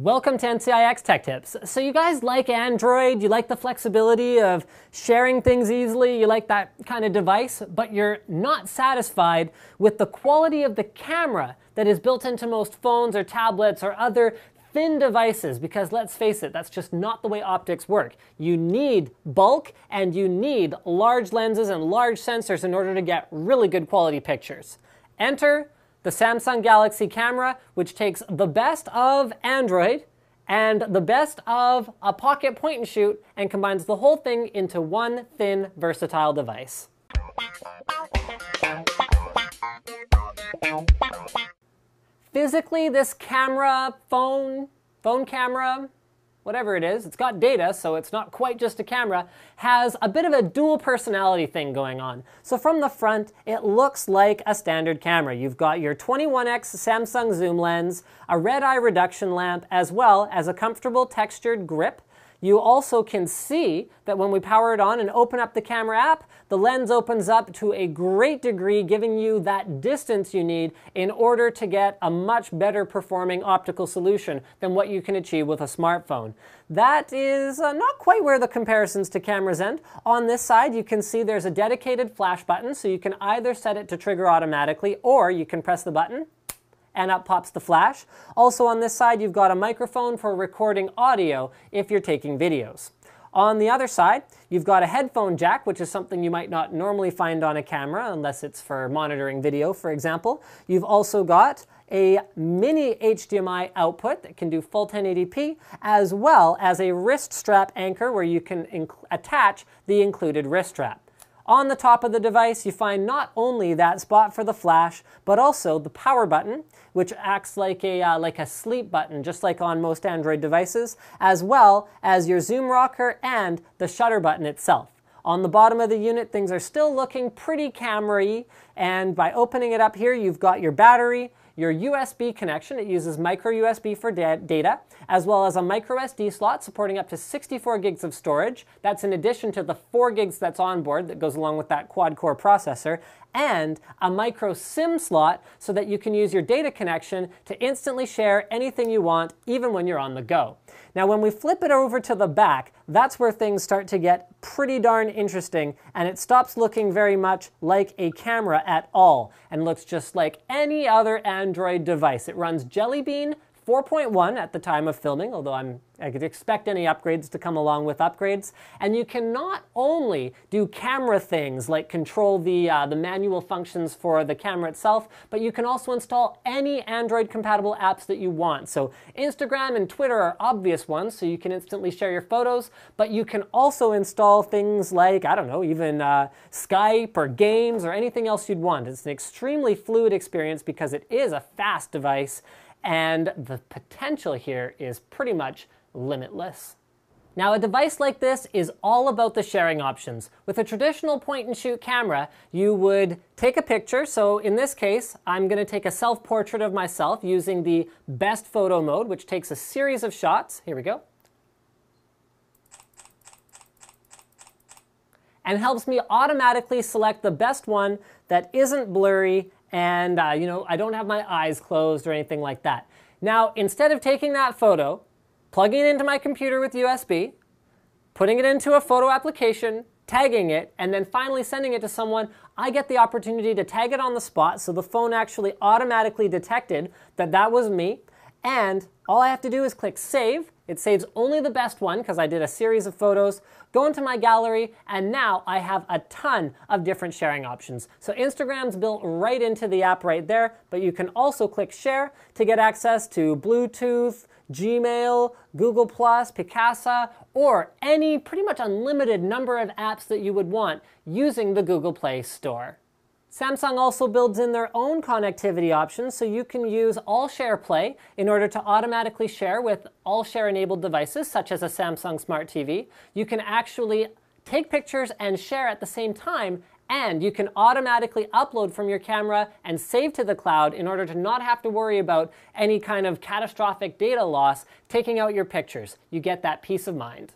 Welcome to NCIX Tech Tips. So you guys like Android, you like the flexibility of sharing things easily, you like that kind of device, but you're not satisfied with the quality of the camera that is built into most phones or tablets or other thin devices, because let's face it, that's just not the way optics work. You need bulk and you need large lenses and large sensors in order to get really good quality pictures. Enter the Samsung Galaxy camera, which takes the best of Android and the best of a pocket point and shoot and combines the whole thing into one thin, versatile device. Physically, this camera, phone camera, whatever it is, it's got data, so it's not quite just a camera, has a bit of a dual personality thing going on. So from the front, it looks like a standard camera. You've got your 21x Samsung zoom lens, a red eye reduction lamp, as well as a comfortable textured grip. You also can see that when we power it on and open up the camera app, the lens opens up to a great degree, giving you that distance you need in order to get a much better performing optical solution than what you can achieve with a smartphone. That is not quite where the comparisons to cameras end. On this side, you can see there's a dedicated flash button, so you can either set it to trigger automatically or you can press the button and up pops the flash. Also on this side, you've got a microphone for recording audio if you're taking videos. On the other side, you've got a headphone jack, which is something you might not normally find on a camera unless it's for monitoring video, for example. You've also got a mini HDMI output that can do full 1080p, as well as a wrist strap anchor where you can attach the included wrist strap. On the top of the device, you find not only that spot for the flash, but also the power button, which acts like a sleep button, just like on most Android devices, as well as your zoom rocker and the shutter button itself. On the bottom of the unit, things are still looking pretty camera-y, and by opening it up here, you've got your battery, your USB connection. It uses micro USB for data, as well as a micro SD slot supporting up to 64 gigs of storage. That's in addition to the 4 gigs that's on board that goes along with that quad-core processor, and a micro SIM slot so that you can use your data connection to instantly share anything you want, even when you're on the go. Now, when we flip it over to the back, that's where things start to get pretty darn interesting, and it stops looking very much like a camera at all and looks just like any other Android device. It runs Jelly Bean 4.1 at the time of filming, although I could expect any upgrades to come along with upgrades. And you can not only do camera things like control the manual functions for the camera itself, but you can also install any Android-compatible apps that you want. So Instagram and Twitter are obvious ones, so you can instantly share your photos, but you can also install things like, I don't know, even Skype or games or anything else you'd want. It's an extremely fluid experience because it is a fast device, and the potential here is pretty much limitless. Now, a device like this is all about the sharing options. With a traditional point-and-shoot camera, you would take a picture. So in this case, I'm going to take a self-portrait of myself using the best photo mode, which takes a series of shots. Here we go. And helps me automatically select the best one that isn't blurry and I don't have my eyes closed or anything like that. Now, instead of taking that photo, plugging it into my computer with USB, putting it into a photo application, tagging it, and then finally sending it to someone, I get the opportunity to tag it on the spot, so the phone actually automatically detected that that was me, and all I have to do is click Save. It saves only the best one because I did a series of photos, go into my gallery, and now I have a ton of different sharing options. So Instagram's built right into the app right there, but you can also click Share to get access to Bluetooth, Gmail, Google+, Picasa, or any pretty much unlimited number of apps that you would want using the Google Play Store. Samsung also builds in their own connectivity options, so you can use All-Share Play in order to automatically share with All-Share-enabled devices, such as a Samsung Smart TV. You can actually take pictures and share at the same time, and you can automatically upload from your camera and save to the cloud in order to not have to worry about any kind of catastrophic data loss taking out your pictures. You get that peace of mind.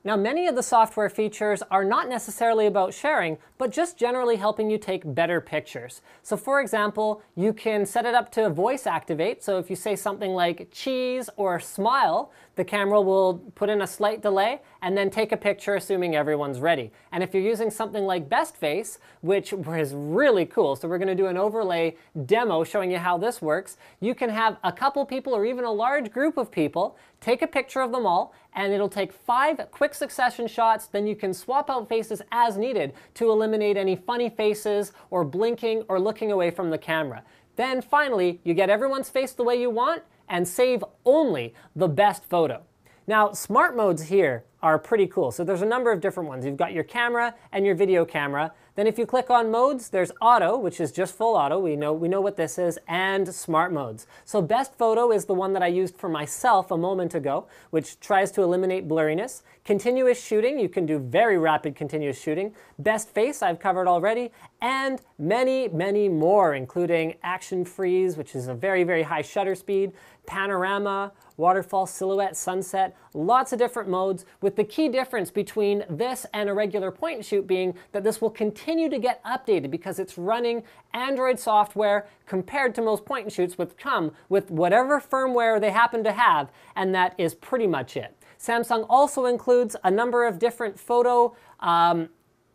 Now, many of the software features are not necessarily about sharing, but just generally helping you take better pictures. So for example, you can set it up to voice activate. So if you say something like cheese or smile, the camera will put in a slight delay and then take a picture assuming everyone's ready. And if you're using something like Best Face, which is really cool, so we're going to do an overlay demo showing you how this works, you can have a couple people or even a large group of people take a picture of them all, and it'll take 5 quick succession shots. Then you can swap out faces as needed to eliminate any funny faces or blinking or looking away from the camera. Then finally, you get everyone's face the way you want and save only the best photo. Now, smart modes here are pretty cool. So there's a number of different ones. You've got your camera and your video camera. Then if you click on modes, there's auto, which is just full auto. We know what this is, and smart modes. So best photo is the one that I used for myself a moment ago, which tries to eliminate blurriness. Continuous shooting, you can do very rapid continuous shooting. Best face, I've covered already, and many, many more, including action freeze, which is a very, very high shutter speed, panorama, waterfall, silhouette, sunset, lots of different modes, with the key difference between this and a regular point and shoot being that this will continue to get updated because it's running Android software compared to most point and shoots, which come with whatever firmware they happen to have, and that is pretty much it. Samsung also includes a number of different photo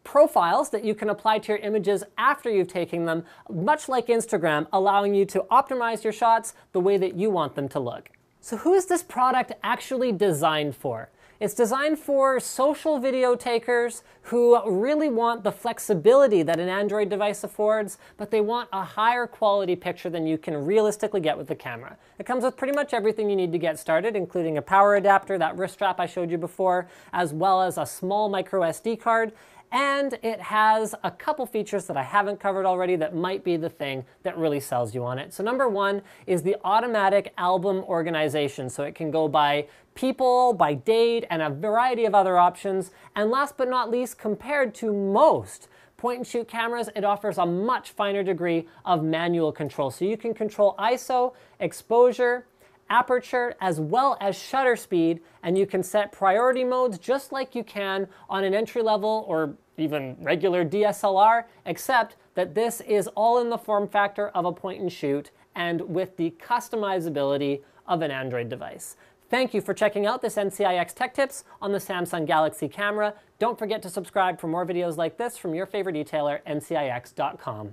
profiles that you can apply to your images after you've taken them, much like Instagram, allowing you to optimize your shots the way that you want them to look. So who is this product actually designed for? It's designed for social video takers who really want the flexibility that an Android device affords, but they want a higher quality picture than you can realistically get with the camera. It comes with pretty much everything you need to get started, including a power adapter, that wrist strap I showed you before, as well as a small micro SD card. And it has a couple features that I haven't covered already that might be the thing that really sells you on it. So number one is the automatic album organization. So it can go by people, by date, and a variety of other options. And last but not least, compared to most point and shoot cameras, it offers a much finer degree of manual control. So you can control ISO, exposure, aperture, as well as shutter speed, and you can set priority modes just like you can on an entry-level or even regular DSLR, except that this is all in the form factor of a point and shoot and with the customizability of an Android device. Thank you for checking out this NCIX Tech Tips on the Samsung Galaxy camera. Don't forget to subscribe for more videos like this from your favorite detailer, ncix.com.